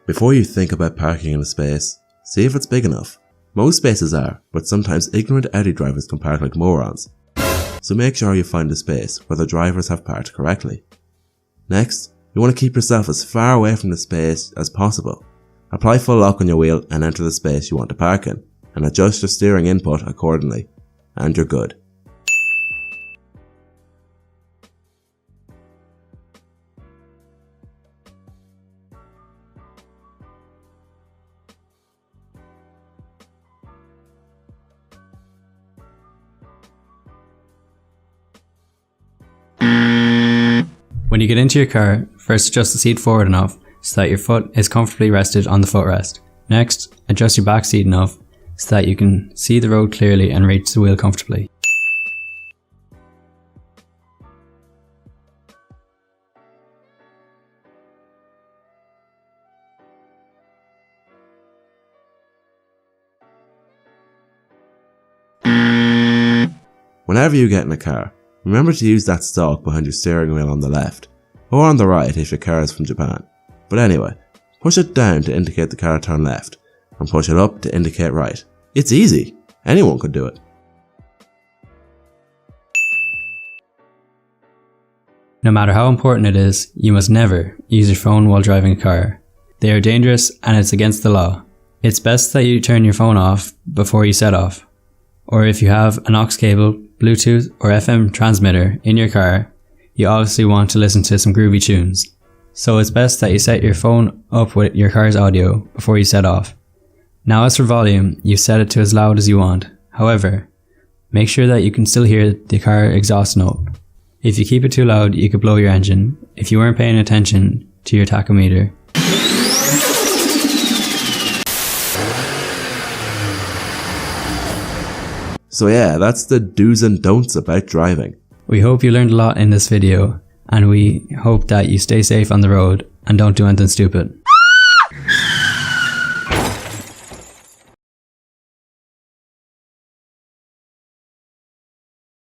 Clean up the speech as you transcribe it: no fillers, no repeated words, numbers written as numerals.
Before you think about parking in a space, see if it's big enough. Most spaces are, but sometimes ignorant Audi drivers can park like morons. So make sure you find a space where the drivers have parked correctly. Next, you want to keep yourself as far away from the space as possible. Apply full lock on your wheel and enter the space you want to park in, and adjust your steering input accordingly, and you're good. When you get into your car, first adjust the seat forward enough so that your foot is comfortably rested on the footrest. Next, adjust your back seat enough so that you can see the road clearly and reach the wheel comfortably. Whenever you get in a car, remember to use that stalk behind your steering wheel on the left, or on the right if your car is from Japan. But anyway, push it down to indicate the car turn left, and push it up to indicate right. It's easy, anyone could do it. No matter how important it is, you must never use your phone while driving a car. They are dangerous and it's against the law. It's best that you turn your phone off before you set off. Or if you have an aux cable, Bluetooth or FM transmitter in your car, you obviously want to listen to some groovy tunes. So it's best that you set your phone up with your car's audio before you set off. Now as for volume, you set it to as loud as you want. However, make sure that you can still hear the car exhaust note. If you keep it too loud, you could blow your engine if you weren't paying attention to your tachometer. So yeah, that's the do's and don'ts about driving. We hope you learned a lot in this video, and we hope that you stay safe on the road and don't do anything stupid.